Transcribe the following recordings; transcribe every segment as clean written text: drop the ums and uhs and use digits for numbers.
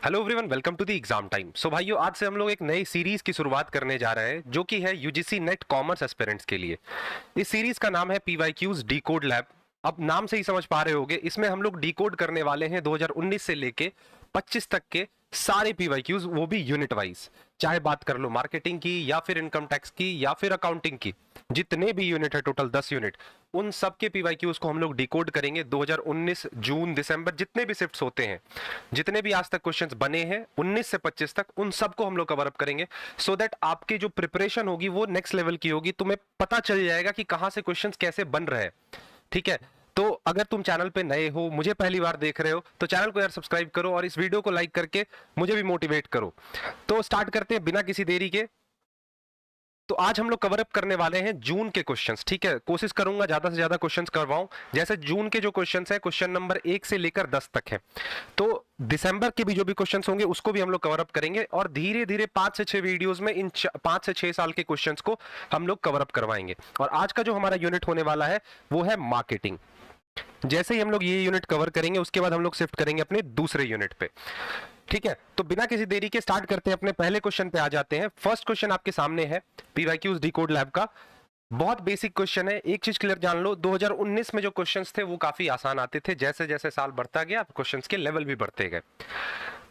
Hello everyone, welcome to the exam time. So भाइयों, आज से हम लोग एक नई सीरीज की शुरुआत करने जा रहे हैं जो कि है यूजीसी नेट कॉमर्स एस्पिरेंट्स के लिए। इस सीरीज का नाम है पीवाईक्यूज डीकोड लैब। अब नाम से ही समझ पा रहे होगे, इसमें हम लोग डीकोड करने वाले हैं 2019 से लेके 25 तक के सारे पीवाईक्यूज, वो भी यूनिट वाइज। चाहे बात कर लो मार्केटिंग की या फिर इनकम टैक्स की या फिर अकाउंटिंग की, जितने भी यूनिट है, टोटल 10 यूनिट, उन सब के पीवाईक्यूज को हम लोग डिकोड करेंगे। 2019 जून दिसंबर जितने भी शिफ्ट्स होते हैं, जितने भी आज तक क्वेश्चंस बने हैं 19 से 25 तक, उन सबको हम लोग कवर अप करेंगे। सो दैट आपकी जो प्रिपरेशन होगी वो नेक्स्ट लेवल की होगी, तुम्हें पता चल जाएगा कि कहां से क्वेश्चंस कैसे बन रहे हैं। ठीक है, तो अगर तुम चैनल पे नए हो, मुझे पहली बार देख रहे हो, तो चैनल को यार सब्सक्राइब करो और इस वीडियो को लाइक करके मुझे भी मोटिवेट करो। तो स्टार्ट करते हैं बिना किसी देरी के। तो आज हम लोग कवर अप करने वाले हैं जून के क्वेश्चंस। ठीक है, कोशिश करूंगा ज्यादा से ज्यादा क्वेश्चंस करवाऊं। जैसे जून के जो क्वेश्चंस है, क्वेश्चन नंबर 1 से लेकर 10 तक है। तो दिसंबर के भी जो भी क्वेश्चंस होंगे उसको भी हम लोग कवर अप करेंगे, और धीरे धीरे 5 से 6 वीडियोस में इन 5 से 6 साल के क्वेश्चंस को हम लोग कवर अप करवाएंगे। और आज का जो हमारा यूनिट होने वाला है वो है मार्केटिंग। जैसे ही हम लोग ये यूनिट कवर करेंगे उसके बाद हम लोग शिफ्ट करेंगे अपने दूसरे यूनिट पे। ठीक है, तो बिना किसी देरी के स्टार्ट करते हैं, अपने पहले क्वेश्चन पे आ जाते हैं। फर्स्ट क्वेश्चन आपके सामने है पीवाईक्यूज डीकोड लैब का। बहुत बेसिक क्वेश्चन है, एक चीज क्लियर जान लो, 2019 में जो क्वेश्चंस थे वो काफी आसान आते थे, जैसे जैसे साल बढ़ता गया क्वेश्चंस के लेवल भी बढ़ते गए।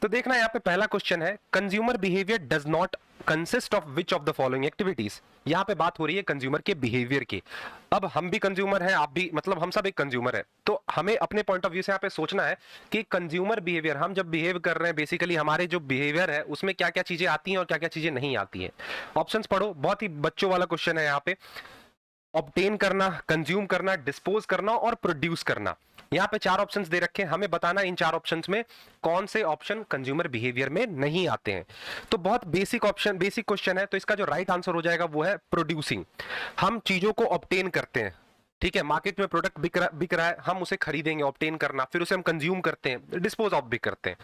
तो देखना, यहाँ पे पहला क्वेश्चन है, consumer behaviour does not consist of which of the following activities. यहाँ पे बात हो रही है कंज्यूमर के बिहेवियर की। अब हम भी कंज्यूमर हैं, आप भी, मतलब हम सब एक कंज्यूमर है, तो हमें अपने पॉइंट ऑफ व्यू से यहाँ पे सोचना है कि कंज्यूमर बिहेवियर, हम जब बिहेव कर रहे हैं, बेसिकली हमारे जो बिहेवियर है उसमें क्या क्या चीजें आती हैं और क्या क्या चीजें नहीं आती हैं। ऑप्शंस पढ़ो, बहुत ही बच्चों वाला क्वेश्चन है यहाँ पे। ऑब्टेन करना, कंज्यूम करना, डिस्पोज करना और प्रोड्यूस करना। यहाँ पे 4 ऑप्शंस दे रखे हैं, हमें बताना इन 4 ऑप्शंस में कौन से ऑप्शन कंज्यूमर बिहेवियर में नहीं आते हैं। तो बहुत बेसिक ऑप्शन, बेसिक क्वेश्चन है, तो इसका जो राइट आंसर हो जाएगा वो है प्रोड्यूसिंग। हम चीजों को ऑब्टेन करते हैं। ठीक है, मार्केट में प्रोडक्ट बिक रहा है, हम उसे खरीदेंगे, ऑब्टेन करना, फिर उसे हम कंज्यूम करते हैं, डिस्पोज ऑफ भी करते हैं।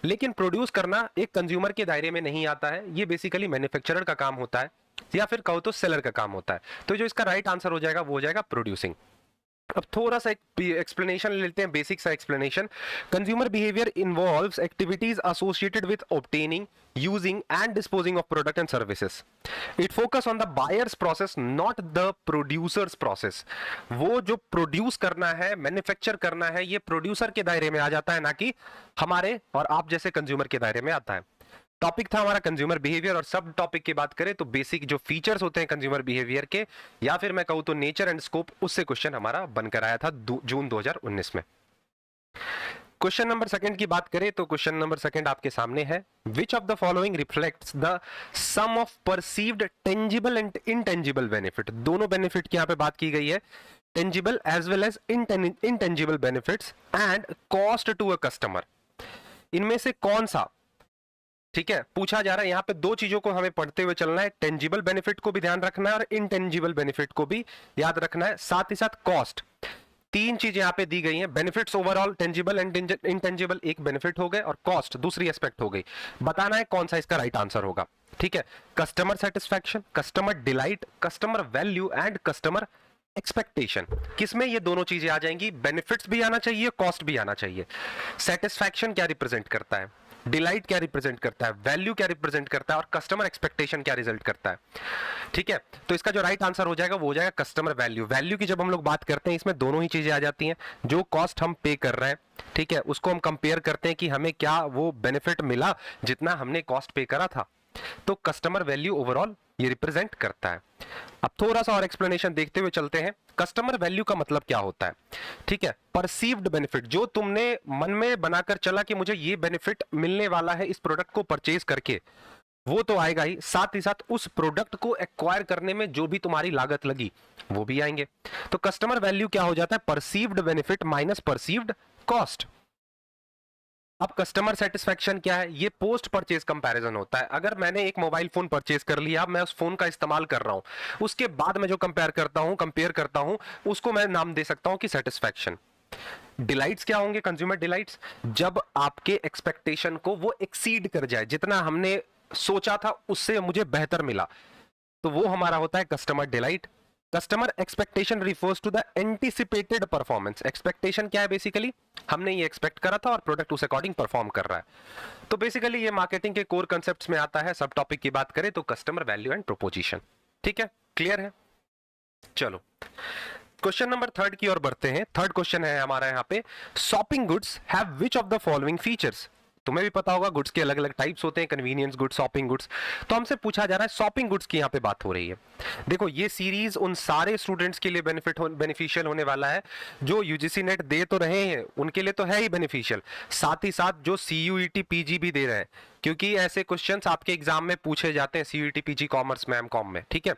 लेकिन प्रोड्यूस करना एक कंज्यूमर के दायरे में नहीं आता है, ये बेसिकली मैन्युफैक्चरर का काम होता है, या फिर कहो तो सेलर का काम होता है। तो जो इसका राइट आंसर हो जाएगा वो हो जाएगा प्रोड्यूसिंग। अब थोड़ा सा एक एक्सप्लेनेशन लेते हैं, बेसिक सा explanation. Consumer behaviour involves activities associated with obtaining, using and disposing of product and services. It focus on the buyers process, not the producers process. वो जो प्रोड्यूस करना है, मैन्युफैक्चर करना है, ये प्रोड्यूसर के दायरे में आ जाता है, ना कि हमारे और आप जैसे कंज्यूमर के दायरे में आता है। टॉपिक था हमारा कंज्यूमर बिहेवियर, और सब टॉपिक की बात करें तो बेसिक जो फीचर्स होते हैं कंज्यूमर बिहेवियर के, या फिर मैं कहूं तो नेचर एंड स्कोप, उससे क्वेश्चन हमारा बनकर आया था जून 2019 में। क्वेश्चन नंबर सेकंड की बात करें तो क्वेश्चन नंबर सेकंड आपके सामने है, which of the following reflects the sum of perceived tangible and intangible benefit. दोनों बेनिफिट की यहां पे बात की गई है, tangible as well as intangible benefits and cost to a customer. इनमें से कौन सा, ठीक है, पूछा जा रहा है। यहां पे 2 चीजों को हमें पढ़ते हुए चलना है, टेंजिबल बेनिफिट को भी ध्यान रखना है और इनटेंजिबल बेनिफिट को भी याद रखना है, साथ ही साथ कॉस्ट। 3 चीजें यहां पे दी गई हैं, benefits overall, tangible and intangible एक बेनिफिट हो गए, और कॉस्ट दूसरी एस्पेक्ट हो गई। बताना है कौन सा इसका राइट आंसर होगा। ठीक है, customer satisfaction, customer delight, customer value and customer expectation. किसमें ये दोनों चीजें आ जाएंगी, बेनिफिट्स भी आना चाहिए, कॉस्ट भी आना चाहिए। सेटिस्फैक्शन क्या रिप्रेजेंट करता है, डिलाइट क्या रिप्रेजेंट करता है, वैल्यू क्या रिप्रेजेंट करता है, और कस्टमर एक्सपेक्टेशन क्या रिजल्ट करता है। ठीक है, तो इसका जो राइट आंसर हो जाएगा वो हो जाएगा कस्टमर वैल्यू। वैल्यू की जब हम लोग बात करते हैं, इसमें दोनों ही चीजें आ जाती हैं, जो कॉस्ट हम पे कर रहे हैं, ठीक है, उसको हम कंपेयर करते हैं कि हमें क्या वो बेनिफिट मिला जितना हमने कॉस्ट पे करा था। तो कस्टमर वैल्यू ओवरऑल ये रिप्रेजेंट करता है। अब थोड़ा सा और एक्सप्लेनेशन देखते हुए चलते हैं। कस्टमर वैल्यू का मतलब क्या होता है, ठीक है, परसीव्ड बेनिफिट, जो तुमने मन में बनाकर चला कि मुझे ये बेनिफिट मिलने वाला है इस प्रोडक्ट को परचेज करके, वो तो आएगा ही, साथ ही साथ उस प्रोडक्ट को एक्वायर करने में जो भी तुम्हारी लागत लगी वो भी आएंगे। तो कस्टमर वैल्यू क्या हो जाता है, perceived benefit minus perceived cost. अब कस्टमर सेटिस्फेक्शन क्या है, ये पोस्ट परचेज कंपैरिजन होता है। अगर मैंने एक मोबाइल फोन परचेज कर लिया, मैं उस फोन का इस्तेमाल कर रहा हूं, उसके बाद मैं जो कंपेयर करता हूं, उसको मैं नाम दे सकता हूं कि सेटिस्फेक्शन। डिलाइट्स क्या होंगे, कंज्यूमर डिलाइट्स, जब आपके एक्सपेक्टेशन को वो एक्सीड कर जाए, जितना हमने सोचा था उससे मुझे बेहतर मिला, तो वो हमारा होता है customer delight. Customer expectation refers to the anticipated performance. Expectation क्या है? बेसिकली हमने ये एक्सपेक्ट करा था और प्रोडक्ट उस अकॉर्डिंग परफॉर्म कर रहा है। तो बेसिकली ये मार्केटिंग के कोर कंसेप्ट्स में आता है। सब टॉपिक की बात करें तो कस्टमर वैल्यू एंड प्रोपोजिशन। ठीक है, क्लियर है? चलो क्वेश्चन नंबर 3 की ओर बढ़ते हैं। थर्ड क्वेश्चन है हमारा यहाँ पे, shopping goods have which of the following features. तुम्हें भी पता होगा गुड्स के अलग अलग टाइप्स होते हैं, कन्वीनियंस गुड्स, शॉपिंग गुड्स। तो हमसे पूछा जा रहा है शॉपिंग गुड्स की यहाँ पे बात हो रही है। देखो ये सीरीज उन सारे स्टूडेंट्स के लिए बेनिफिशियल होने वाला है जो यूजीसी नेट दे तो रहे हैं, उनके लिए तो है ही बेनिफिशियल, साथ ही साथ जो सीयूईटी पीजी भी दे रहे हैं, क्योंकि ऐसे क्वेश्चंस आपके एग्जाम में पूछे जाते हैं सीयूईटी पीजी कॉमर्स में, एमकॉम में। ठीक है,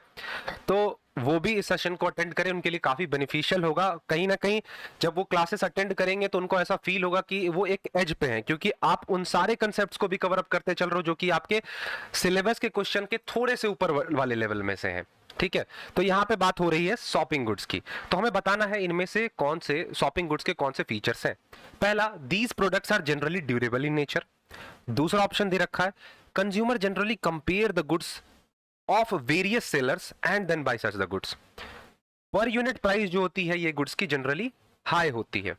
तो वो भी इस सेशन को अटेंड करें, उनके लिए काफी बेनिफिशियल होगा। कहीं ना कहीं जब वो क्लासेस अटेंड करेंगे तो उनको ऐसा फील होगा कि वो एक एज पे हैं, क्योंकि आप उन सारे कंसेप्ट्स को भी कवर अप करते चल रहे हो जो कि आपके सिलेबस के क्वेश्चन के थोड़े से ऊपर वाले लेवल में से हैं। ठीक है, तो यहां पे बात हो रही है शॉपिंग गुड्स की। तो हमें बताना है इनमें से कौन से शॉपिंग गुड्स के कौन से फीचर्स हैं। पहला, these products are generally durable in nature. दूसरा ऑप्शन दे रखा है, consumer generally compare the goods of various sellers and then buy such the goods. Per unit price जो होती है ये गुड्स की जनरली हाई होती है।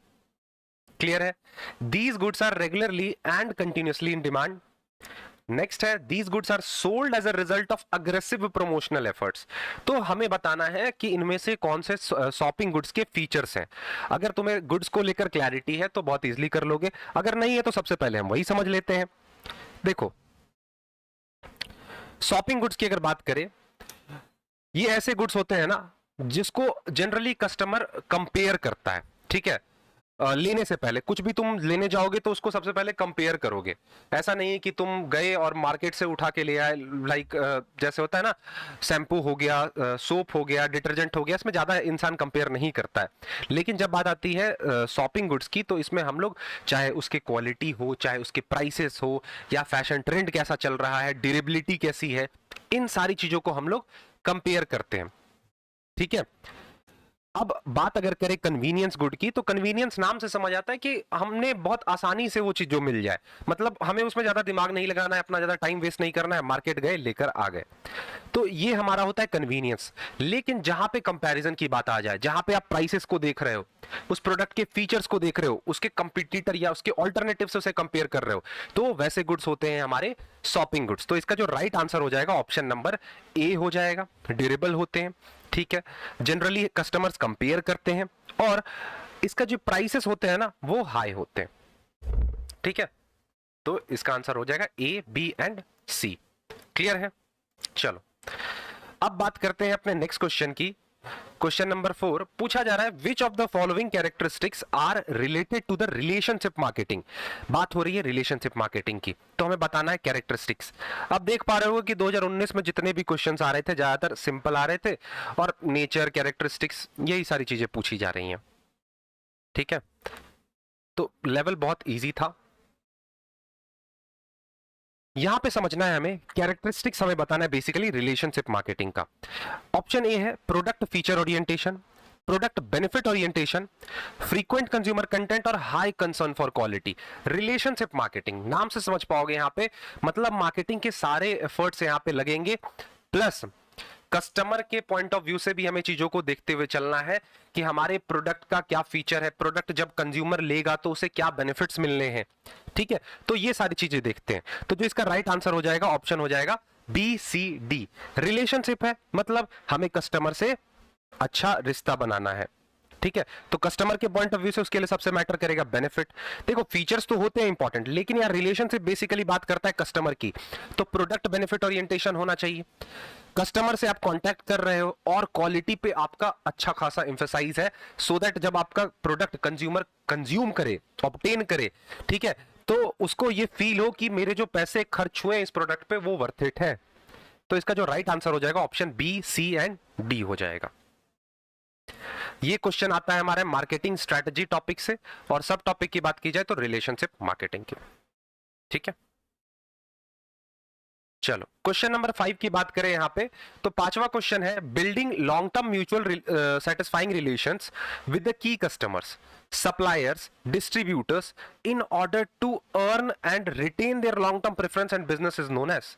क्लियर है? These goods are regularly and continuously in demand. Next है, these goods are sold as a result of aggressive promotional efforts. तो हमें बताना है कि इनमें से कौन से शॉपिंग गुड्स के फीचर्स हैं। अगर तुम्हें गुड्स को लेकर क्लैरिटी है तो बहुत इजीली कर लोगे, अगर नहीं है तो सबसे पहले हम वही समझ लेते हैं। देखो शॉपिंग गुड्स की अगर बात करें, ये ऐसे गुड्स होते हैं ना जिसको जनरली कस्टमर कंपेयर करता है। ठीक है, लेने से पहले कुछ भी तुम लेने जाओगे तो उसको सबसे पहले कंपेयर करोगे। ऐसा नहीं है कि तुम गए और मार्केट से उठा के ले आए, लाइक जैसे होता है ना, शैम्पू हो गया, सोप हो गया, डिटर्जेंट हो गया, इसमें ज्यादा इंसान कंपेयर नहीं करता है। लेकिन जब बात आती है शॉपिंग गुड्स की, तो इसमें हम लोग चाहे उसकी क्वालिटी हो, चाहे उसके प्राइसेस हो, या फैशन ट्रेंड कैसा चल रहा है, ड्यूरेबिलिटी कैसी है, इन सारी चीजों को हम लोग कंपेयर करते हैं। ठीक है, अब बात अगर करें कन्वीनियंस गुड की, तो कन्वीनियंस नाम से समझ आता है कि हमने बहुत आसानी से वो चीज जो मिल जाए, मतलब हमें उसमें ज्यादा दिमाग नहीं लगाना है, अपना ज्यादा टाइम वेस्ट नहीं करना है, मार्केट गए लेकर आ गए, तो ये हमारा होता है कन्वीनियंस। लेकिन जहां पे कंपैरिजन की बात आ जाए, जहां पे आप प्राइसेस को देख रहे हो, उस प्रोडक्ट के फीचर्स को देख रहे हो, उसके कंपटीटर या उसके ऑल्टरनेटिव से उसे कंपेयर कर रहे हो, तो वैसे गुड्स होते हैं हमारे शॉपिंग गुड्स। तो इसका जो राइट आंसर हो जाएगा ऑप्शन नंबर ए हो जाएगा। ड्यूरेबल होते हैं, ठीक है, जनरली कस्टमर्स कंपेयर करते हैं, और इसका जो प्राइसेस होते हैं ना वो हाई होते हैं। ठीक है, तो इसका आंसर हो जाएगा A, B and C. Clear है? चलो अब बात करते हैं अपने नेक्स्ट क्वेश्चन की। क्वेश्चन नंबर 4 पूछा जा रहा है, which of the following characteristics are related to the relationship marketing. बात हो रही है रिलेशनशिप मार्केटिंग की, तो हमें बताना है कैरेक्टरिस्टिक्स। अब देख पा रहे हो कि 2019 में जितने भी क्वेश्चंस आ रहे थे ज्यादातर सिंपल आ रहे थे, और नेचर, कैरेक्टरिस्टिक्स, यही सारी चीजें पूछी जा रही हैं। ठीक है, तो लेवल बहुत ईजी था। यहां पे समझना है हमें, कैरेक्टरिस्टिक्स हमें बताना है बेसिकली रिलेशनशिप मार्केटिंग का। ऑप्शन ए है product feature orientation, product benefit orientation, frequent consumer content और high concern for quality. Relationship marketing नाम से समझ पाओगे यहां पे, मतलब मार्केटिंग के सारे एफर्ट्स यहां पे लगेंगे, प्लस कस्टमर के पॉइंट ऑफ व्यू से भी हमें चीजों को देखते हुए चलना है कि हमारे प्रोडक्ट का क्या फीचर है, प्रोडक्ट जब कंज्यूमर लेगा तो उसे क्या बेनिफिट्स मिलने हैं। ठीक है, तो ये सारी चीजें देखते हैं। तो जो इसका राइट आंसर हो जाएगा ऑप्शन हो जाएगा बी, सी, डी। रिलेशनशिप है, मतलब हमें कस्टमर से अच्छा रिश्ता बनाना है। ठीक है, तो कस्टमर के पॉइंट ऑफ व्यू से उसके लिए सबसे मैटर करेगा बेनिफिट। देखो फीचर्स तो होते हैं इंपॉर्टेंट, लेकिन यार रिलेशनशिप बेसिकली बात करता है कस्टमर की, तो प्रोडक्ट बेनिफिट ओरिएंटेशन होना चाहिए। कस्टमर से आप कांटेक्ट कर रहे हो और क्वालिटी पे आपका अच्छा खासा एम्फेसाइज है, सो दैट जब आपका प्रोडक्ट कंज्यूमर कंज्यूम करे, ऑब्टेन करे, ठीक है, तो उसको ये फील हो कि मेरे जो पैसे खर्च हुए इस प्रोडक्ट पे वो वर्थ इट है। तो इसका जो राइट आंसर हो जाएगा option B, C and D हो जाएगा। ये क्वेश्चन आता है हमारे मार्केटिंग स्ट्रेटजी टॉपिक से, और सब टॉपिक की बात की जाए तो रिलेशनशिप मार्केटिंग की। ठीक है, चलो क्वेश्चन नंबर 5 की बात करें यहां पे, तो पांचवा क्वेश्चन है, building long term mutual satisfying relations with the key customers, suppliers, distributors in order to earn and retain their long term preference and business is known as.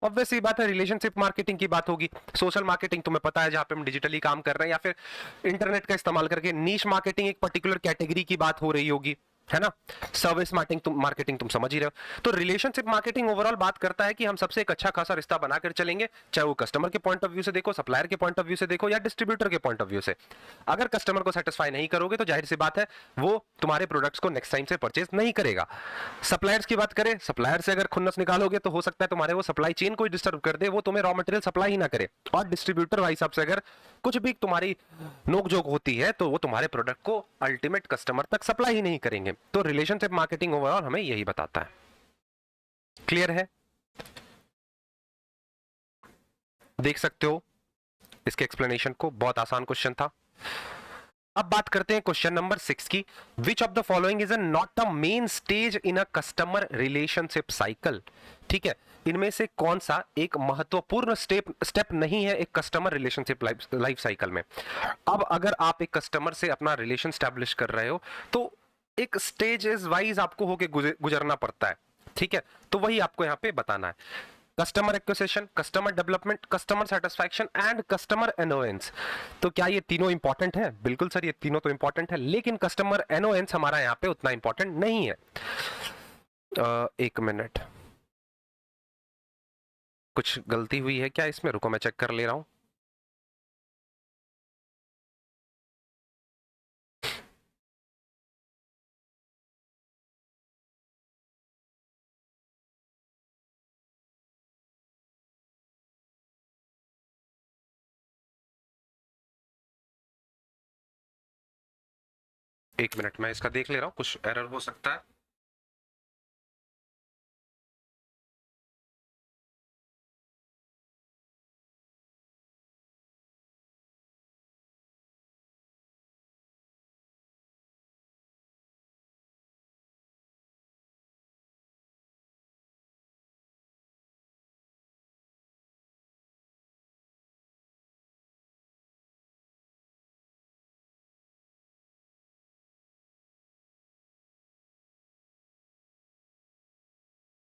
Obvious सी बात है, रिलेशनशिप मार्केटिंग की बात होगी। Social marketing तुम्हें पता है, जहां पे हम डिजिटली काम कर रहे हैं या फिर इंटरनेट का इस्तेमाल करके। नीश मार्केटिंग एक पर्टिकुलर कैटेगरी की बात हो रही होगी, है ना। सर्विस मार्केटिंग तुम समझ ही रहे हो। तो रिलेशनशिप मार्केटिंग ओवरऑल बात करता है कि हम सबसे एक अच्छा खासा रिश्ता बनाकर चलेंगे, चाहे वो कस्टमर के पॉइंट ऑफ व्यू से देखो, सप्लायर के पॉइंट ऑफ व्यू से देखो, या डिस्ट्रीब्यूटर के पॉइंट ऑफ व्यू से। अगर कस्टमर को सेटिस्फाई नहीं करोगे तो जाहिर सी बात है वो तुम्हारे प्रोडक्ट्स को नेक्स्ट टाइम से परचेज नहीं करेगा। सप्लायर्स की बात करें, सप्लायर से अगर खुन्नस निकालोगे तो हो सकता है तुम्हारे वो सप्लाई चेन को डिस्टर्ब कर दे, वो तुम्हें रॉ मटेरियल सप्लाई ही ना करे। और डिस्ट्रीब्यूटर भाई साहब से अगर कुछ भी तुम्हारी नोकझोंक होती है तो वो तुम्हारे प्रोडक्ट को अल्टीमेट कस्टमर तक सप्लाई ही नहीं करेंगे। तो रिलेशनशिप मार्केटिंग ओवरऑल हमें यही बताता है। क्लियर है? देख सकते हो इसके एक्सप्लेनेशन को, बहुत आसान क्वेश्चन था। अब बात करते हैं क्वेश्चन नंबर 6 की। विच of the following is not a main stage in a customer relationship cycle. ठीक है, इनमें से कौन सा एक महत्वपूर्ण स्टेप नहीं है एक कस्टमर रिलेशनशिप लाइफ साइकिल में। अब अगर आप एक कस्टमर से अपना रिलेशन स्टैब्लिश कर रहे हो तो एक स्टेजेस वाइज आपको होके गुजरना पड़ता है। ठीक है, तो वही आपको यहां पे बताना है। Customer acquisition, customer development, customer satisfaction and customer annoyance. तो क्या ये तीनों इंपॉर्टेंट है? बिल्कुल सर, ये तीनों तो इंपॉर्टेंट है, लेकिन कस्टमर एनोएंस हमारा यहाँ पे उतना इंपॉर्टेंट नहीं है। एक मिनट, कुछ गलती हुई है क्या इसमें? रुको मैं चेक कर ले रहा हूं। एक मिनट, मैं इसका देख ले रहा हूं, कुछ एरर हो सकता है।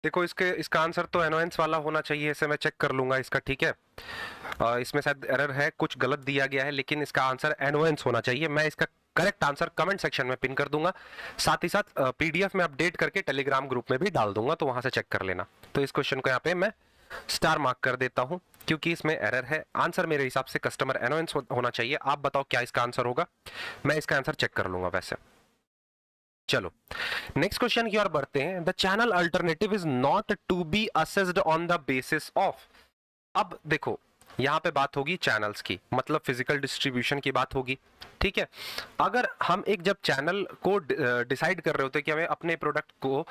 देखो, इसका आंसर तो एनोएंस वाला होना चाहिए, इसे मैं चेक कर लूंगा इसका। ठीक है, इसमें शायद एरर है, कुछ गलत दिया गया है, लेकिन इसका आंसर एनोएंस होना चाहिए। मैं इसका करेक्ट आंसर कमेंट सेक्शन में पिन कर दूंगा, साथ ही साथ पीडीएफ में अपडेट करके टेलीग्राम ग्रुप में भी डाल दूंगा, तो वहां से चेक कर लेना। तो इस क्वेश्चन को यहाँ पे मैं स्टार मार्क कर देता हूं क्योंकि इसमें एरर है। आंसर मेरे हिसाब से कस्टमर एनोएंस होना चाहिए। आप बताओ क्या इसका आंसर होगा? मैं इसका आंसर चेक कर लूंगा वैसे। चलो नेक्स्ट क्वेश्चन की ओर बढ़ते हैं। The channel alternative is not to be assessed on the basis of. अब देखो, यहां पे बात होगी चैनल्स की, मतलब फिजिकल डिस्ट्रीब्यूशन की बात होगी। ठीक है, अगर हम एक जब चैनल को डिसाइड कर रहे होते हैं कि हमें अपने प्रोडक्ट को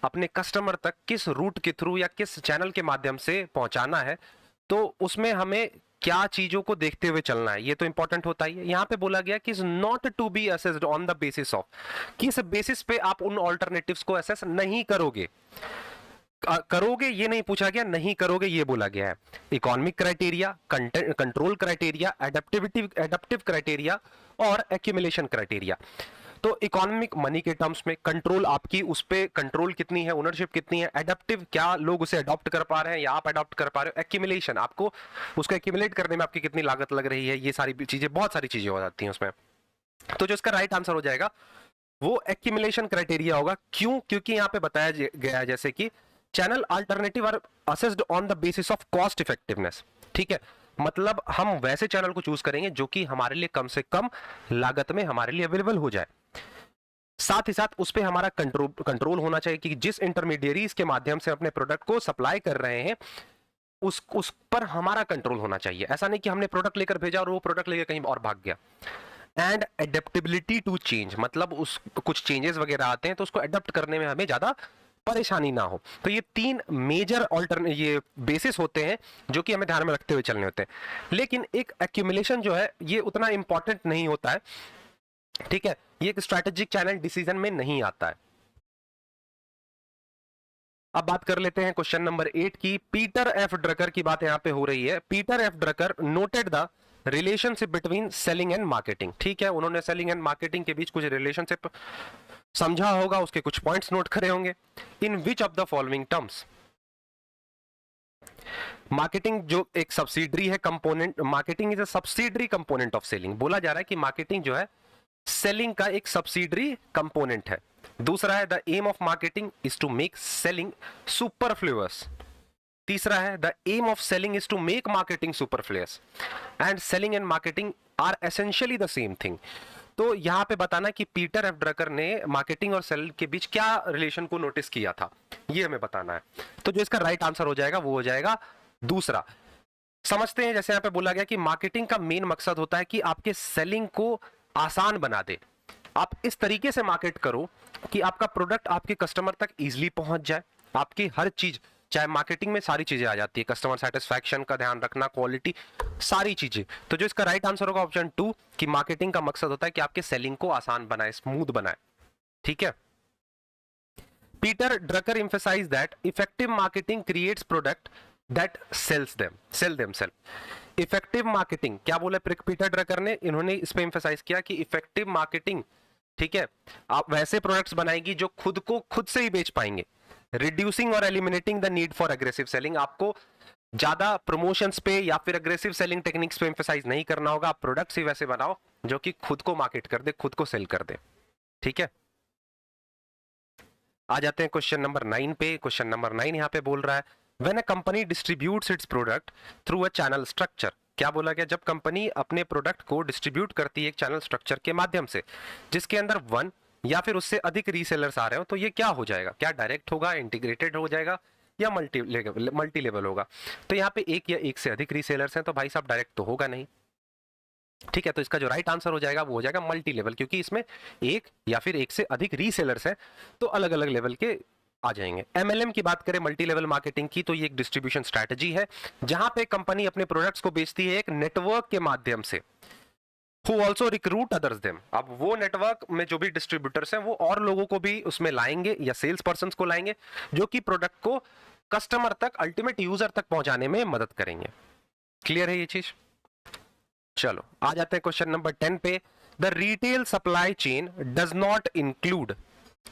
अपने कस्टमर तक किस रूट के थ्रू या किस चैनल के माध्यम से पहुंचाना है, तो उसमें हमें क्या चीजों को देखते हुए चलना है, ये तो इंपॉर्टेंट होता ही है। यहां पे बोला गया कि is not to be assessed on the basis of, किस बेसिस पे आप उन ऑल्टरनेटिव्स को असेस नहीं करोगे। करोगे ये नहीं पूछा गया, नहीं करोगे ये बोला गया है। Economic criteria, control criteria, adaptive criteria और एक्यूमुलेशन क्राइटेरिया। तो इकोनॉमिक मनी के टर्म्स में कंट्रोल, आपकी उस पे कंट्रोल कितनी है, ओनरशिप कितनी है। एडेप्टिव, क्या लोग उसे अडॉप्ट कर पा रहे हैं या आप अडॉप्ट कर पा रहे हो। एक्यूमुलेशन, आपको उसको एक्यूमुलेट करने में आपकी कितनी लागत लग रही है। ये सारी चीजें, बहुत सारी चीजें हो जाती हैं उसमें। तो जो इसका राइट आंसर हो जाएगा वो एक्यूमुलेशन क्राइटेरिया होगा। क्यों? क्योंकि यहां पे बताया गया है जैसे कि channel alternative are assessed on the basis of cost effectiveness. ठीक है, मतलब हम वैसे चैनल को चूज करेंगे जो कि हमारे लिए कम से कम लागत में हमारे लिए अवेलेबल हो जाए। साथ ही साथ उस पे हमारा कंट्रोल होना चाहिए कि जिस इंटरमीडिएरीज के माध्यम से अपने प्रोडक्ट को सप्लाई कर रहे हैं उस पर हमारा कंट्रोल होना चाहिए। ऐसा नहीं कि हमने प्रोडक्ट लेकर भेजा और वो प्रोडक्ट लेकर कहीं और भाग गया। एंड एडेप्टेबिलिटी टू चेंज, मतलब उस कुछ चेंजेस वगैरह आते हैं तो उसको एडेप्ट करने में हमें ज्यादा परेशानी ना हो। तो ये तीन मेजर ये बेसिस होते हैं जो कि हमें ध्यान में रखते हुए चलने होते हैं। लेकिन एक एक्यूमुलेशन जो है ये उतना इंपॉर्टेंट नहीं होता है। ठीक है, ये एक स्ट्रैटेजिक चैनल डिसीजन में नहीं आता है। अब बात कर लेते हैं क्वेश्चन नंबर 8 की। पीटर एफ ड्रकर की बात यहां पे हो रही है। Peter F Drucker noted the relationship between selling and marketing. ठीक है, उन्होंने सेलिंग एंड मार्केटिंग के बीच कुछ रिलेशनशिप समझा होगा, उसके कुछ पॉइंट्स नोट करे होंगे। In which of the following terms marketing जो एक सब्सिडरी है component, marketing is a subsidiary component of selling, बोला जा रहा है कि मार्केटिंग जो है सेलिंग का एक सब्सिडरी कंपोनेंट है। दूसरा है the aim of marketing is to make selling superfluous. तीसरा है the aim of selling is to make marketing superfluous and selling and marketing are essentially the same thing. तो यहां पे बताना कि पीटर एफ ड्रकर ने मार्केटिंग और sale के बीच क्या रिलेशन को नोटिस किया था, ये हमें बताना है। तो जो इसका राइट आंसर हो जाएगा वो हो जाएगा दूसरा। समझते हैं, जैसे यहां पे बोला गया कि मार्केटिंग का मेन मकसद होता है कि आपके सेलिंग को आसान बना दे। आप इस तरीके से मार्केट करो कि आपका प्रोडक्ट आपके कस्टमर तक इजीली पहुंच जाए। आपकी हर चीज, चाहे मार्केटिंग में सारी चीजें आ जाती है, कस्टमर सेटिस्फैक्शन का ध्यान रखना, क्वालिटी, सारी चीजें। तो जो इसका राइट आंसर होगा ऑप्शन 2 कि मार्केटिंग का मकसद होता है कि आपके सेलिंग को आसान बनाए, स्मूथ बनाए। ठीक है। Peter Drucker emphasized that effective marketing creates product that sell themselves। Effective marketing क्या बोला पीटर ड्रकर ने, इन्होंने इस पे एम्फेसाइज किया कि इफेक्टिव मार्केटिंग, ठीक है, आप वैसे प्रोडक्ट्स बनाएगी जो खुद को खुद से ही बेच पाएंगे। रिड्यूसिंग और eliminating the need for aggressive selling, आपको ज्यादा प्रमोशंस पे या फिर अग्रेसिव सेलिंग टेक्निक्स पे एम्फेसाइज नहीं करना होगा। आप प्रोडक्ट्स ही वैसे बनाओ जो कि खुद को मार्केट कर दे, खुद को सेल कर दे। ठीक है। आ जाते हैं क्वेश्चन नंबर 9 पे। क्वेश्चन नंबर 9 यहां पे बोल रहा है when a company distributes it's product through a channel structure. क्या बोला गया, जब कंपनी अपने प्रोडक्ट को डिस्ट्रीब्यूट करती है एक चैनल स्ट्रक्चर के माध्यम से जिसके अंदर 1 या फिर उससे अधिक रीसेलर्स आ रहे हो, तो ये क्या हो जाएगा, क्या डायरेक्ट होगा, इंटीग्रेटेड हो जाएगा या मल्टी लेवल होगा। तो यहाँ पे एक या एक से अधिक रीसेलर्स हैं तो भाई साहब डायरेक्ट तो होगा नहीं। ठीक है, तो इसका जो राइट आंसर हो जाएगा वो हो जाएगा मल्टी लेवल, क्योंकि इसमें एक या फिर एक से अधिक रीसेलर्स हैं तो अलग अलग लेवल के आ जाएंगे। एमएलएम की बात करें, मल्टी लेवल मार्केटिंग की, तो ये एक डिस्ट्रीब्यूशन स्ट्रैटेजी है जहां पे कंपनी अपने प्रोडक्ट्स को बेचती है एक नेटवर्क के माध्यम से, who also recruit others them। अब वो नेटवर्क में जो भी डिस्ट्रीब्यूटर्स हैं वो और लोगों को भी उसमें लाएंगे या सेल्स पर्सन को लाएंगे जो कि प्रोडक्ट को कस्टमर तक, अल्टीमेट यूजर तक पहुंचाने में मदद करेंगे। क्लियर है ये चीज? चलो आ जाते हैं क्वेश्चन नंबर 10 पे। The retail supply chain does not include,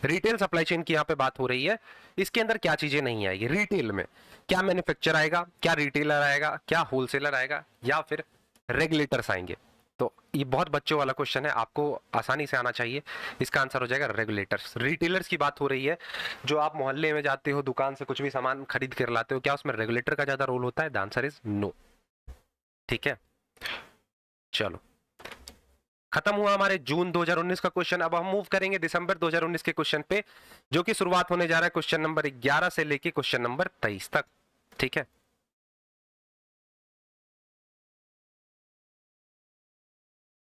retail supply chain की यहां पे बात हो रही है, इसके अंदर क्या चीजें नहीं आएगी रिटेल में? क्या मैन्युफैक्चर आएगा, क्या रिटेलर आएगा, क्या होलसेलर आएगा, या फिर रेगुलेटर्स आएंगे? तो ये बहुत बच्चों वाला क्वेश्चन है, आपको आसानी से आना चाहिए। इसका आंसर हो जाएगा रेगुलेटर्स। रिटेलर्स की बात हो रही है, जो आप मोहल्ले में जाते हो, दुकान से कुछ भी सामान खरीद कर लाते हो, क्या उसमें रेगुलेटर का ज्यादा रोल होता है? The answer is no. ठीक है, चलो खत्म हुआ हमारे जून 2019 का क्वेश्चन। अब हम मूव करेंगे दिसंबर 2019 के क्वेश्चन पे, जो कि शुरुआत होने जा रहा है क्वेश्चन नंबर 11 से लेके क्वेश्चन नंबर 23 तक। ठीक है,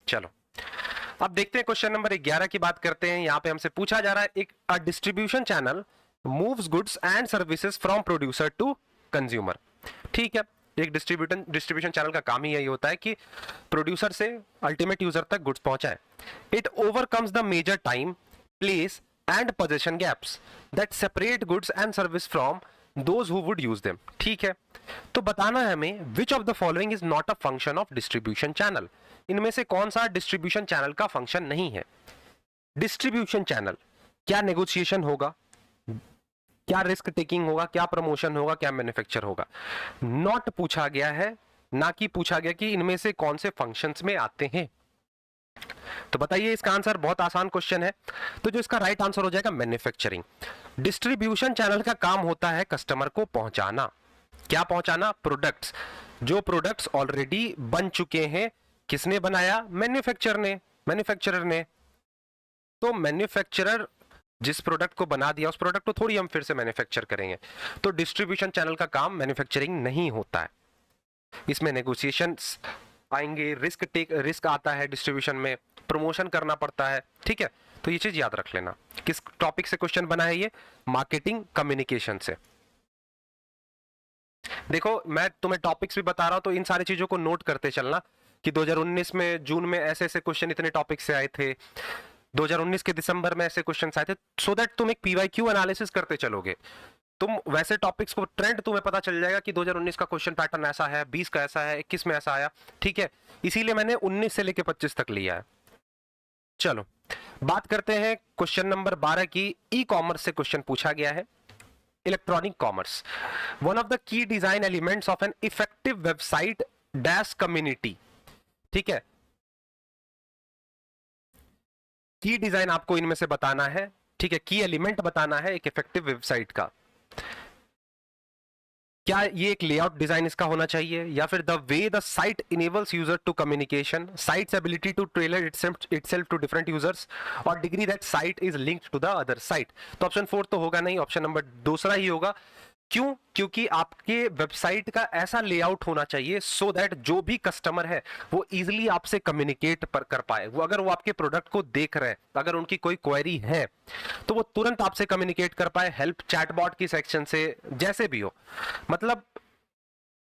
चलो अब देखते हैं क्वेश्चन नंबर 11 की बात करते हैं। यहां पे हमसे पूछा जा रहा है एक distribution channel moves goods and services from producer to consumer. ठीक है, एक डिस्ट्रीब्यूशन चैनल का काम ही यही होता है कि प्रोड्यूसर से अल्टीमेट यूजर तक गुड्स पहुंचाए। It overcomes the major time, place and position gaps that separate goods and service from those who would use them. ठीक है, तो बताना है हमें which of the following is not a function of distribution channel. इनमें से कौन सा डिस्ट्रीब्यूशन चैनल का फंक्शन नहीं है? डिस्ट्रीब्यूशन चैनल, क्या नेगोशिएशन होगा, क्या रिस्क टेकिंग होगा, क्या प्रमोशन होगा, क्या मैन्युफैक्चर होगा? नॉट पूछा गया है, ना कि पूछा गया कि इनमें से कौन से फंक्शंस में आते हैं। तो बताइए, इसका आंसर बहुत आसान क्वेश्चन है। तो जो इसका राइट आंसर हो जाएगा मैन्युफैक्चरिंग। डिस्ट्रीब्यूशन चैनल का काम होता है कस्टमर को पहुंचाना। क्या पहुंचाना? प्रोडक्ट्स। जो प्रोडक्ट्स ऑलरेडी बन चुके हैं, किसने बनाया? मैन्युफैक्चरर ने। तो मैन्युफैक्चरर जिस प्रोडक्ट को बना दिया, उस प्रोडक्ट को थोड़ी हम फिर से मैन्युफैक्चर करेंगे। तो डिस्ट्रीब्यूशन चैनल का काम मैन्युफैक्चरिंग नहीं होता है। इसमें नेगोशिएशंस आएंगे, रिस्क आता है डिस्ट्रीब्यूशन में, प्रमोशन करना पड़ता है। ठीक है, तो ये चीज याद रख लेना। किस टॉपिक से क्वेश्चन बना है ये? मार्केटिंग कम्युनिकेशन से। देखो मैं तुम्हें टॉपिक्स भी बता रहा हूं, तो इन सारी चीजों को नोट करते चलना कि 2019 में जून में ऐसे ऐसे क्वेश्चन इतने टॉपिक से आए थे, 2019 के दिसंबर में ऐसे क्वेश्चन आए थे, सो दैट तुम एक पीवाईक्यू एनालिसिस करते चलोगे। तुम वैसे टॉपिक्स को ट्रेंड तुम्हें पता चल जाएगा कि 2019 का क्वेश्चन पैटर्न ऐसा है, 20 का ऐसा है, 21 में ऐसा आया। ठीक है, इसीलिए मैंने 19 से लेकर 25 तक लिया है। चलो बात करते हैं क्वेश्चन नंबर 12 की। ई कॉमर्स से क्वेश्चन पूछा गया है। Electronic commerce, one of the key design elements of an effective website dash community. ठीक है, की डिजाइन आपको इनमें से बताना है। ठीक है, की एलिमेंट बताना है एक इफेक्टिव वेबसाइट का। क्या ये एक लेआउट डिजाइन इसका होना चाहिए, या फिर the way the site enables user to communication, sites ability to tailor itself to different users, और degree that site is linked to the other site. तो ऑप्शन 4 तो होगा नहीं, ऑप्शन नंबर दूसरा ही होगा। क्यों? क्योंकि आपके वेबसाइट का ऐसा लेआउट होना चाहिए सो दैट जो भी कस्टमर है वो इजीली आपसे कम्युनिकेट कर पाए। वो अगर वो आपके प्रोडक्ट को देख रहे हैं, अगर उनकी कोई क्वेरी है तो वो तुरंत आपसे कम्युनिकेट कर पाए, हेल्प चैटबॉट की सेक्शन से, जैसे भी हो। मतलब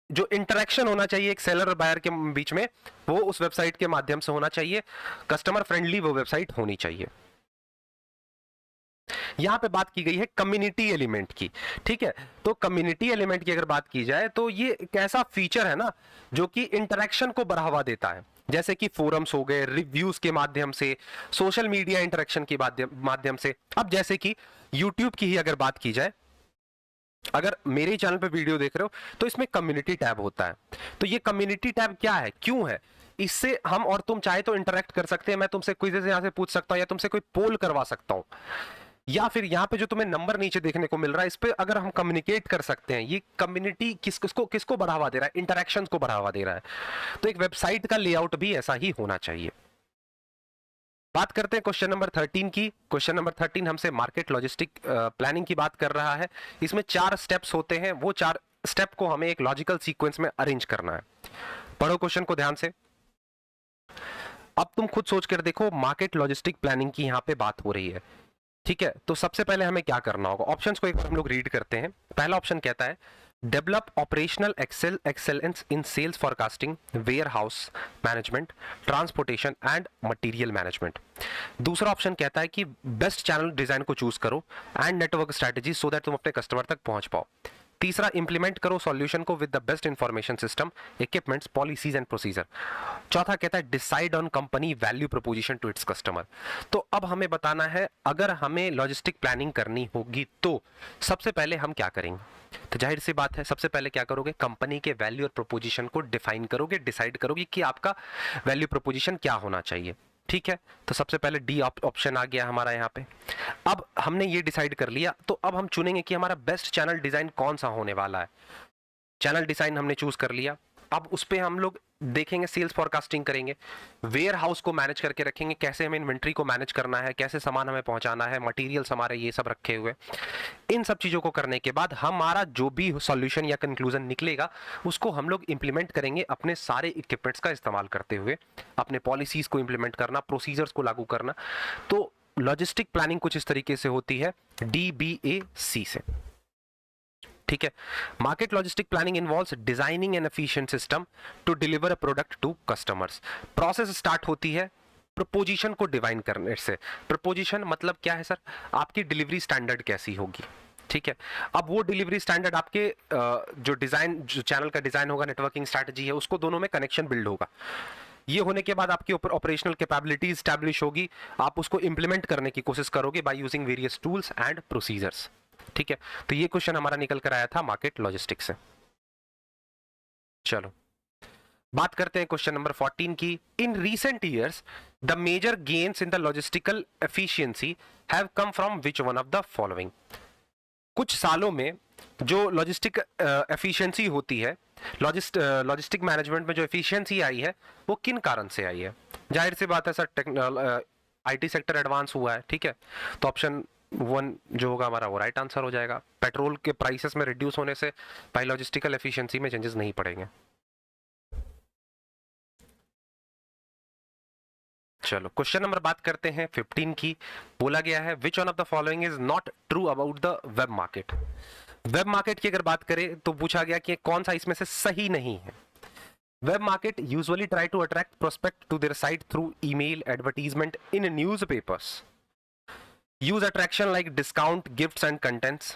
जो इंटरेक्शन होना चाहिए एक सेलर और बायर के बीच में, वो उस वेबसाइट के माध्यम से होना चाहिए। कस्टमर फ्रेंडली वो वेबसाइट होनी चाहिए। यहां पे बात की गई है कम्युनिटी एलिमेंट की। ठीक है, तो कम्युनिटी एलिमेंट की अगर बात की जाए तो ये एक ऐसा फीचर है ना जो कि इंटरेक्शन को बढ़ावा देता है, जैसे कि फोरम्स हो गए, रिव्यूज के माध्यम से, सोशल मीडिया इंटरेक्शन के माध्यम से। अब जैसे कि यूट्यूब की ही अगर बात की जाए, अगर मेरे चैनल पे वीडियो देख रहे हो तो इसमें कम्युनिटी टैब होता है। तो ये कम्युनिटी टैब क्या है, क्यों है? इससे हम और तुम चाहे तो इंटरेक्ट कर सकते हैं। मैं तुमसे क्विज़ेस यहां से पूछ सकता हूं, या तुमसे कोई पोल करवा सकता हूं, या फिर यहाँ पे जो तुम्हें नंबर नीचे देखने को मिल रहा है इस पे अगर हम कम्युनिकेट कर सकते हैं। ये कम्युनिटी किसको बढ़ावा दे रहा है? इंटरेक्शंस को बढ़ावा दे रहा है। तो एक वेबसाइट का लेआउट भी ऐसा ही होना चाहिए। बात करते हैं क्वेश्चन नंबर 13 की। क्वेश्चन नंबर 13 हमसे मार्केट लॉजिस्टिक प्लानिंग की बात कर रहा है। इसमें 4 स्टेप्स होते हैं, वो 4 स्टेप को हमें एक लॉजिकल सीक्वेंस में अरेंज करना है। पढ़ो क्वेश्चन को ध्यान से। अब तुम खुद सोच कर देखो, मार्केट लॉजिस्टिक प्लानिंग की यहां पे बात हो रही है। ठीक है, तो सबसे पहले हमें क्या करना होगा? ऑप्शंस को एक बार हम लोग रीड करते हैं। पहला ऑप्शन कहता है develop operational excellence in sales forecasting, warehouse management, transportation and material management. दूसरा ऑप्शन कहता है कि बेस्ट चैनल डिजाइन को चूज करो and network strategy so that तुम अपने कस्टमर तक पहुंच पाओ। तीसरा, इंप्लीमेंट करो सॉल्यूशन को with the best information system, equipments, policies and procedure. चौथा कहता है decide on company value proposition to its customer. तो अब हमें बताना है, अगर हमें लॉजिस्टिक प्लानिंग करनी होगी तो सबसे पहले हम क्या करेंगे? तो जाहिर सी बात है, सबसे पहले क्या करोगे? कंपनी के वैल्यू और प्रोपोजिशन को डिफाइन करोगे, डिसाइड करोगे कि आपका वैल्यू प्रोपोजिशन क्या होना चाहिए। ठीक है, तो सबसे पहले डी ऑप्शन आ गया हमारा यहाँ पे। अब हमने ये डिसाइड कर लिया, तो अब हम चुनेंगे कि हमारा बेस्ट चैनल डिजाइन कौन सा होने वाला है। चैनल डिजाइन हमने चूज कर लिया। अब उस पे हम लोग देखेंगे, सेल्स फॉरकास्टिंग करेंगे, वेयर हाउस को मैनेज करके रखेंगे, कैसे हमें इन्वेंट्री को मैनेज करना है, कैसे सामान हमें पहुंचाना है, मटेरियल्स हमारे ये सब रखे हुए। इन सब चीजों को करने के बाद हमारा जो भी सॉल्यूशन या कंक्लूजन निकलेगा उसको हम लोग इंप्लीमेंट करेंगे अपने सारे इक्विपमेंट्स का इस्तेमाल करते हुए, अपने पॉलिसीज को इंप्लीमेंट करना, प्रोसीजर्स को लागू करना। तो लॉजिस्टिक प्लानिंग कुछ इस तरीके से होती है, DBAC से। ठीक है, market logistic planning involves designing an efficient system to deliver a product to customers. Process start होती है प्रपोजिशन को डिवाइन करने से। प्रपोजिशन मतलब क्या है सर? आपकी डिलीवरी स्टैंडर्ड कैसी होगी। ठीक है, अब वो डिलीवरी स्टैंडर्ड आपके जो डिजाइन, जो चैनल का डिजाइन होगा, नेटवर्किंग स्ट्रैटेजी है, उसको दोनों में कनेक्शन बिल्ड होगा। ये होने के बाद आपकी ऑपरेशनल कैपेबिलिटी स्टैब्लिश होगी, आप उसको इंप्लीमेंट करने की कोशिश करोगे by using various tools and procedures. ठीक है, तो ये क्वेश्चन हमारा निकल कर आया था मार्केट लॉजिस्टिक्स से। चलो बात करते हैं क्वेश्चन नंबर 14 की। In recent years the major gains in the logistical efficiency have come from which one of the following. कुछ सालों में जो लॉजिस्टिक एफिशिएंसी होती है, लॉजिस्टिक मैनेजमेंट में जो एफिशिएंसी आई है वो किन कारण से आई है? जाहिर सी बात है सर, आईटी सेक्टर एडवांस हुआ है। ठीक है, तो ऑप्शन 1 जो होगा हमारा वो राइट आंसर हो जाएगा। पेट्रोल के प्राइसेस में रिड्यूस होने से भाई लॉजिस्टिकल एफिशिएंसी में चेंजेस नहीं पड़ेंगे। चलो क्वेश्चन नंबर बात करते हैं 15 की। बोला गया है विच one of the following is not true about the web market. Web market की अगर बात करें तो पूछा गया कि कौन सा इसमें से सही नहीं है। Web market usually try to attract prospect to their site through email, advertisement in newspapers, use attraction like discount, gifts and contents,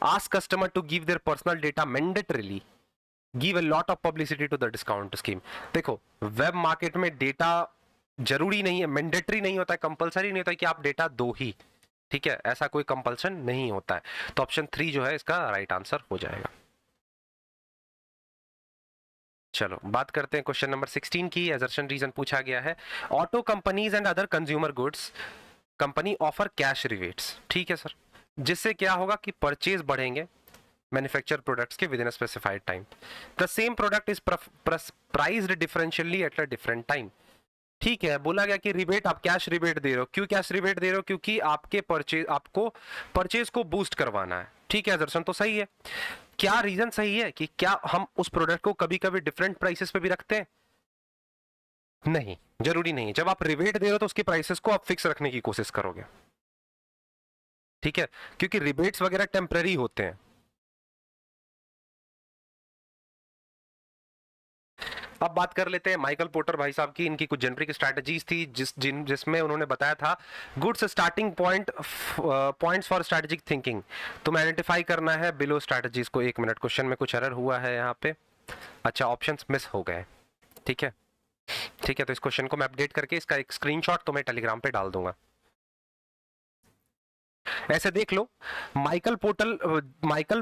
ask customer to give their personal data mandatorily, give a lot of publicity to the discount scheme। देखो, web market में data जरूरी नहीं है, mandatory नहीं होता है, compulsory नहीं होता है कि आप डेटा दो ही। ठीक है, ऐसा कोई कंपल्सन नहीं होता है। तो ऑप्शन 3 जो है इसका राइट आंसर हो जाएगा। चलो बात करते हैं क्वेश्चन नंबर 16 की। एजर्शन रीजन पूछा गया है, auto companies and other consumer goods company offer cash rivets. ठीक है सर, जिससे क्या होगा कि परचेज बढ़ेंगे मैन्युफैक्चर प्रोडक्ट्स के with in a specified time. The same product is priced differentially at a different time. ठीक है, बोला गया कि रिबेट, आप कैश रिबेट दे रहे हो। क्यों कैश रिबेट दे रहे हो? क्योंकि आपको परचेज को बूस्ट करवाना है। ठीक है दर्शन, तो सही है। क्या रीजन सही है कि क्या हम उस प्रोडक्ट को कभी कभी डिफरेंट प्राइसेस पे भी रखते हैं? नहीं, जरूरी नहीं। जब आप रिबेट दे रहे हो तो उसके प्राइसेस को आप फिक्स रखने की कोशिश करोगे। ठीक है, क्योंकि रिबेट्स वगैरह टेम्पररी होते हैं। अब बात कर लेते हैं माइकल पोर्टर भाई साहब की। इनकी कुछ जेनरिक स्ट्रैटेजीज थी जिसमें उन्होंने बताया था goods starting points for strategic thinking. तुम आइडेंटिफाई करना है बिलो स्ट्रैटेजीज को। 1 मिनट, क्वेश्चन में कुछ एरर हुआ है यहाँ पे। अच्छा, ऑप्शंस मिस हो गए। ठीक है, ठीक है, तो इस क्वेश्चन को मैं अपडेट करके इसका एक स्क्रीनशॉट तुम्हें टेलीग्राम पे डाल दूंगा। ऐसे देख लो, माइकल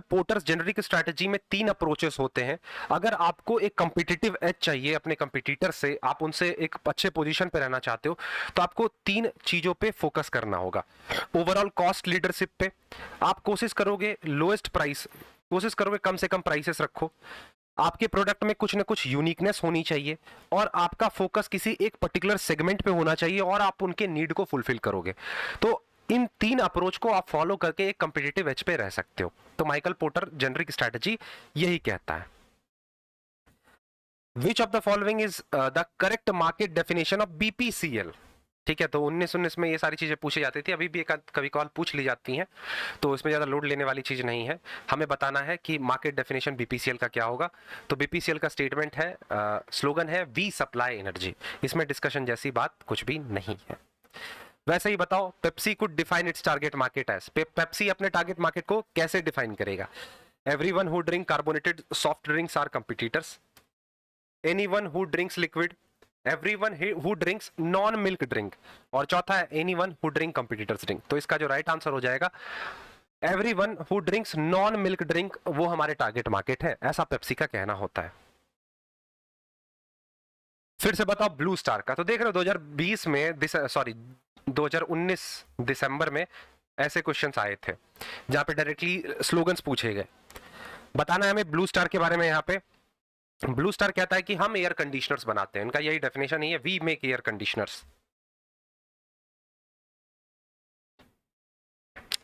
पोर्टर्स जेनरिक स्ट्रैटेजी में 3 अप्रोचेस होते हैं। अगर आपको एक कंपिटिटिव एज चाहिए अपने कंपिटिटर से, आप उनसे एक अच्छे पोजीशन पे रहना चाहते हो, तो आपको 3 चीजों पे फोकस करना होगा। ओवरऑल कॉस्ट लीडरशिप पे आप कोशिश करोगे, लोएस्ट प्राइस कोशिश करोगे, कम से कम प्राइसेस रखो। आपके प्रोडक्ट में कुछ ना कुछ यूनिकनेस होनी चाहिए, और आपका फोकस किसी एक पर्टिकुलर सेगमेंट पे होना चाहिए, और आप उनके नीड को फुलफिल करोगे। तो इन 3 अप्रोच को आप फॉलो करके एक कंपिटिटिव एज पे रह सकते हो। तो माइकल पोर्टर जेनरिक स्ट्रैटेजी यही कहता है। Which of the following is the correct market definition of BPCL? ठीक है, तो 1919 में ये सारी चीजें पूछी जाती थी, अभी भी एक कभी कॉल पूछ ली जाती हैं, तो इसमें ज्यादा लोड लेने वाली चीज नहीं है। हमें बताना है कि मार्केट डेफिनेशन बीपीसीएल का क्या होगा। तो बीपीसीएल का स्टेटमेंट है, स्लोगन है, वी सप्लाई एनर्जी। इसमें डिस्कशन जैसी बात कुछ भी नहीं है। वैसे ही बताओ, Pepsi could define its target market as. Pepsi अपने टारगेट मार्केट को कैसे डिफाइन करेगा? Everyone who drink carbonated soft drinks are competitors, anyone who drinks liquid, everyone who drinks non milk drink, और चौथा है anyone who drink competitors drink. तो इसका जो राइट आंसर हो जाएगा, everyone who drinks non milk drink, वो हमारे टारगेट मार्केट है, ऐसा पेप्सी का कहना होता है। फिर से बताओ ब्लू स्टार का। तो देख रहे हो 2020 में, 2019 दिसंबर में ऐसे क्वेश्चंस आए थे जहां पे डायरेक्टली स्लोगन्स पूछे गए। बताना है हमें ब्लू स्टार के बारे में। यहाँ पे ब्लू स्टार कहता है कि हम एयर कंडीशनर्स बनाते हैं, इनका यही डेफिनेशन ही है, वी मेक एयर कंडीशनर्स।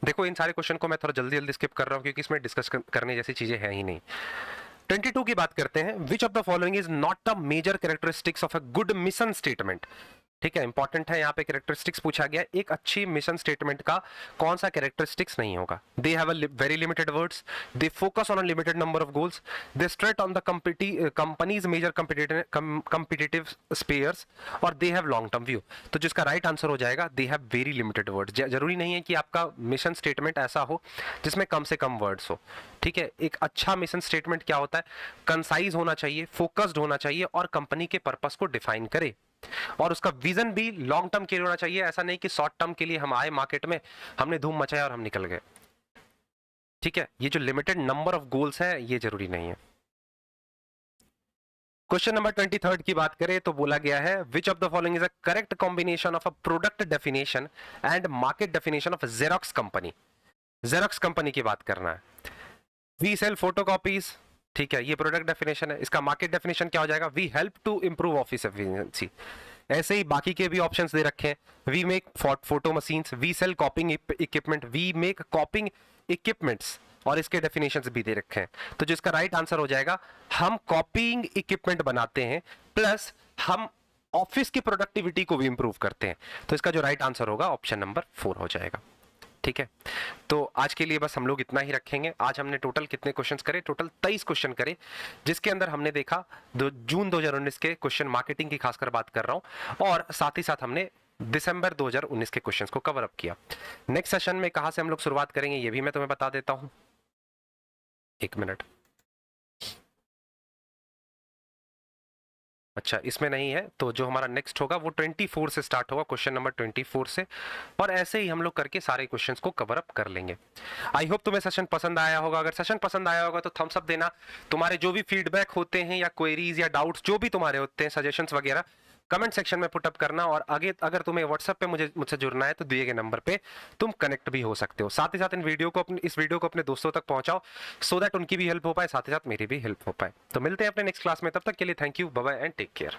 देखो, इन सारे क्वेश्चन को मैं थोड़ा जल्दी जल्दी स्किप कर रहा हूं क्योंकि इसमें डिस्कस करने जैसी चीजें हैं ही नहीं। 22 की बात करते हैं। Which of the following is not a major characteristics of a good mission statement? ठीक है, इंपॉर्टेंट है यहाँ पे, कैरेक्टरिस्टिक्स पूछा गया। एक अच्छी मिशन स्टेटमेंट का कौन सा कैरेक्टरिस्टिक्स नहीं होगा? They have a very limited words, they focus on a limited number of goals, they straight on the company's major competitive spares, और they have long term view. तो जिसका राइट आंसर हो जाएगा, they have very limited words. जरूरी नहीं है कि आपका मिशन स्टेटमेंट ऐसा हो जिसमें कम से कम वर्ड्स हो। ठीक है, एक अच्छा मिशन स्टेटमेंट क्या होता है? कंसाइज होना चाहिए, फोकस्ड होना चाहिए, और कंपनी के पर्पस को डिफाइन करे, और उसका विजन भी लॉन्ग टर्म के लिए होना चाहिए। ऐसा नहीं कि शॉर्ट टर्म के लिए हम आए मार्केट में, हमने धूम मचाया और हम निकल गए। ठीक है, ये जो लिमिटेड नंबर ऑफ गोल्स है ये जरूरी नहीं है। क्वेश्चन नंबर 23 की बात करें तो बोला गया है, which of the following is a correct combination of a product definition and market definition of xerox company? Xerox company की बात करना है। वी सेल फोटोकॉपीज, ठीक है, ये प्रोडक्ट डेफिनेशन है। इसका मार्केट डेफिनेशन क्या हो जाएगा? We help to improve office efficiency. ऐसे ही बाकी के भी ऑप्शंस दे रखे हैं। We make photo machines, we sell copying equipment, we make copying equipments, और इसके डेफिनेशंस भी दे रखे हैं। तो जिसका राइट आंसर हो जाएगा, हम कॉपिंग इक्विपमेंट बनाते हैं प्लस हम ऑफिस की प्रोडक्टिविटी को भी इंप्रूव करते हैं। तो इसका जो राइट आंसर होगा ऑप्शन नंबर 4 हो जाएगा। ठीक है, तो आज के लिए बस हम लोग इतना ही रखेंगे। आज हमने टोटल कितने क्वेश्चंस करे? टोटल 23 क्वेश्चन करे, जिसके अंदर हमने देखा जून 2019 के क्वेश्चन, मार्केटिंग की खासकर बात कर रहा हूं, और साथ ही साथ हमने दिसंबर 2019 के क्वेश्चंस को कवर अप किया। नेक्स्ट सेशन में कहां से हम लोग शुरुआत करेंगे ये भी मैं तुम्हें बता देता हूं। 1 मिनट। अच्छा, इसमें नहीं है, तो जो हमारा नेक्स्ट होगा वो 24 से स्टार्ट होगा, क्वेश्चन नंबर 24 से, और ऐसे ही हम लोग करके सारे क्वेश्चंस को कवर अप कर लेंगे। आई होप तुम्हें सेशन पसंद आया होगा। अगर सेशन पसंद आया होगा तो थम्स अप देना। तुम्हारे जो भी फीडबैक होते हैं या क्वेरीज या डाउट्स जो भी तुम्हारे होते हैं, सजेशंस वगैरह, कमेंट सेक्शन में पुटअप करना। और आगे अगर तुम्हें व्हाट्सएप पे मुझसे जुड़ना है तो दिए गए नंबर पे तुम कनेक्ट भी हो सकते हो। साथ ही साथ इस वीडियो को अपने दोस्तों तक पहुंचाओ, सो दैट उनकी भी हेल्प हो पाए, साथ ही साथ मेरी भी हेल्प हो पाए। तो मिलते हैं अपने नेक्स्ट क्लास में, तब तक के लिए thank you, bye bye and take care.